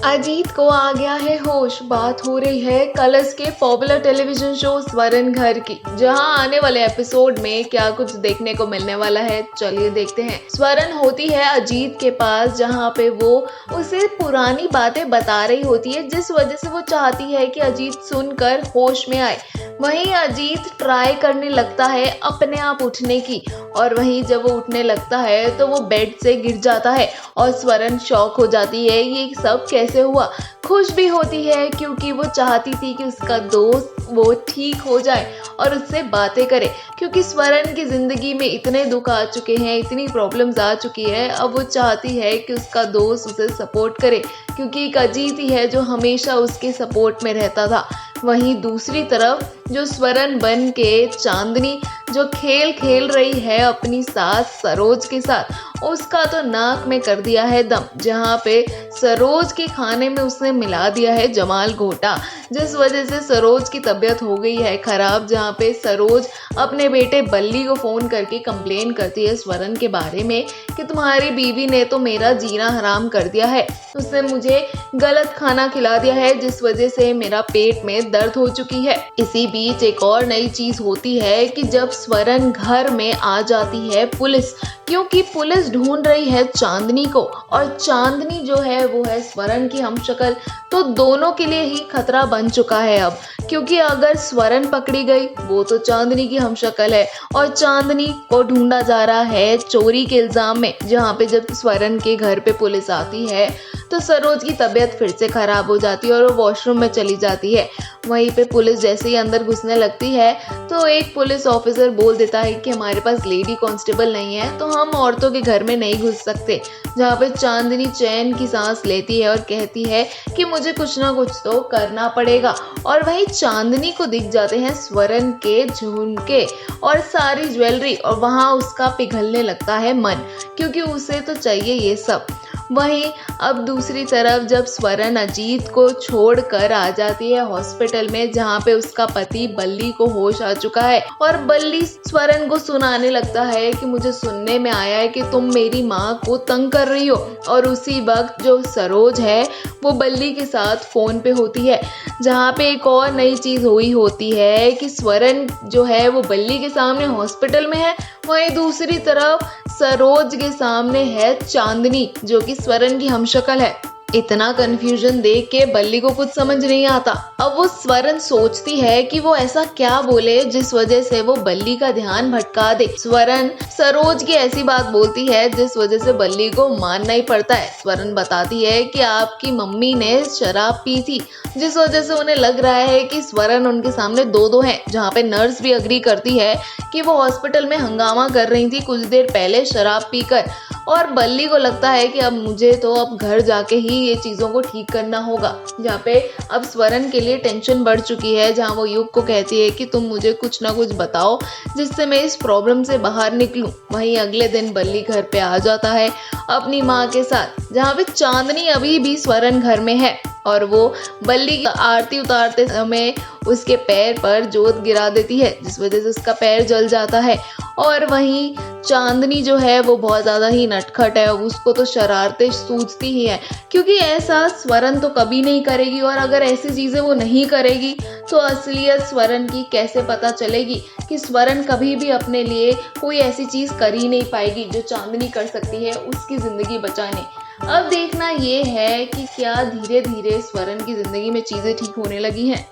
अजीत को आ गया है होश। बात हो रही है कलर्स के पॉपुलर टेलीविजन शो स्वरण घर की, जहां आने वाले एपिसोड में क्या कुछ देखने को मिलने वाला है, चलिए देखते हैं। स्वरण होती है अजीत के पास, जहां पे वो उसे पुरानी बातें बता रही होती है, जिस वजह से वो चाहती है कि अजीत सुनकर होश में आए। वहीं अजीत ट्राई करने लगता है अपने आप उठने की, और वहीं जब वो उठने लगता है तो वो बेड से गिर जाता है और स्वरण शॉक हो जाती है, ये सब कैसे हुआ। खुश भी होती है क्योंकि वो चाहती थी कि उसका दोस्त वो ठीक हो जाए और उससे बातें करे, क्योंकि स्वरण की जिंदगी में इतने दुख आ चुके हैं, इतनी प्रॉब्लम्स आ चुकी है। अब वो चाहती है कि उसका दोस्त उसे सपोर्ट करे, क्योंकि एक अजीत ही है जो हमेशा उसके सपोर्ट में रहता था। वहीं दूसरी तरफ जो स्वरण बन के चांदनी जो खेल खेल रही है अपनी सास सरोज के साथ, उसका तो नाक में कर दिया है दम, जहाँ पे सरोज के खाने में उसने मिला दिया है जमाल घोटा, जिस वजह से सरोज की तबीयत हो गई है खराब। जहाँ पे सरोज अपने बेटे बल्ली को फोन करके कंप्लेन करती है स्वरण के बारे में कि तुम्हारी बीवी ने तो मेरा जीना हराम कर दिया है, उसने मुझे गलत खाना खिला दिया है, जिस वजह से मेरा पेट में दर्द हो चुकी है। इसी बीच एक और नई चीज होती है कि जब स्वरण घर में आ जाती है पुलिस, क्योंकि पुलिस ढूंढ रही है चांदनी को, और चांदनी जो है वो है स्वरण की हमशक्ल, तो दोनों के लिए ही खतरा बन चुका है अब, क्योंकि अगर स्वरण पकड़ी गई वो तो चांदनी की हमशक्ल है, और चांदनी को ढूंढा जा रहा है चोरी के इल्जाम में। जहाँ पे जब स्वरण के घर पे पुलिस आती है तो सरोज की तबीयत फिर से खराब हो जाती है और वो वॉशरूम में चली जाती है। वहीं पे पुलिस जैसे ही अंदर घुसने लगती है तो एक पुलिस ऑफिसर बोल देता है कि हमारे पास लेडी कांस्टेबल नहीं है, तो हम औरतों के घर में नहीं घुस सकते। जहाँ पे चांदनी चैन की सांस लेती है और कहती है कि मुझे कुछ ना कुछ तो करना पड़ेगा। और वहीं चांदनी को दिख जाते हैं स्वरण के झुमके और सारी ज्वेलरी, और वहाँ उसका पिघलने लगता है मन, क्योंकि उसे तो चाहिए ये सब। वहीं अब दूसरी तरफ जब स्वरण अजीत को छोड़कर आ जाती है हॉस्पिटल में, जहाँ पे उसका पति बल्ली को होश आ चुका है, और बल्ली स्वरण को सुनाने लगता है कि मुझे सुनने में आया है कि तुम मेरी माँ को तंग कर रही हो। और उसी वक्त जो सरोज है वो बल्ली के साथ फोन पे होती है। जहाँ पे एक और नई चीज हुई होती है कि स्वरण जो है वो बल्ली के सामने हॉस्पिटल में है, वहीं दूसरी तरफ सरोज के सामने है चांदनी, जो कि स्वरण की हमशक्ल है। इतना कंफ्यूजन देख के बल्ली को कुछ समझ नहीं आता। अब वो स्वरण सोचती है कि वो ऐसा क्या बोले जिस वजह से वो बल्ली का ध्यान भटका दे। स्वरण सरोज की ऐसी बात बोलती है जिस वजह से बल्ली को मानना ही पड़ता है। स्वरण बताती है कि आपकी मम्मी ने शराब पी थी, जिस वजह से उन्हें लग रहा है कि स्वरण उनके सामने दो हैं। जहाँ पे नर्स भी अग्री करती है कि वो हॉस्पिटल में हंगामा कर रही थी कुछ देर पहले शराब पीकर, और बल्ली को लगता है कि अब मुझे तो अब घर जाके ही ये चीज़ों को ठीक करना होगा। जहाँ पे अब स्वरण के लिए टेंशन बढ़ चुकी है, जहाँ वो युग को कहती है कि तुम मुझे कुछ ना कुछ बताओ जिससे मैं इस प्रॉब्लम से बाहर निकलूं। वहीं अगले दिन बल्ली घर पे आ जाता है अपनी माँ के साथ, जहाँ पे चांदनी अभी भी स्वरण घर में है, और वो बल्ली की आरती उतारते समय उसके पैर पर जोत गिरा देती है, जिस वजह से उसका पैर जल जाता है। और वहीं चांदनी जो है वो बहुत ज़्यादा ही नटखट है, उसको तो शरारतें सूझती ही है, क्योंकि ऐसा स्वरण तो कभी नहीं करेगी, और अगर ऐसी चीज़ें वो नहीं करेगी तो असलियत स्वरण की कैसे पता चलेगी कि स्वरण कभी भी अपने लिए कोई ऐसी चीज़ कर ही नहीं पाएगी जो चांदनी कर सकती है उसकी ज़िंदगी बचाने। अब देखना ये है कि क्या धीरे धीरे स्वरण की ज़िंदगी में चीज़ें ठीक होने लगी हैं।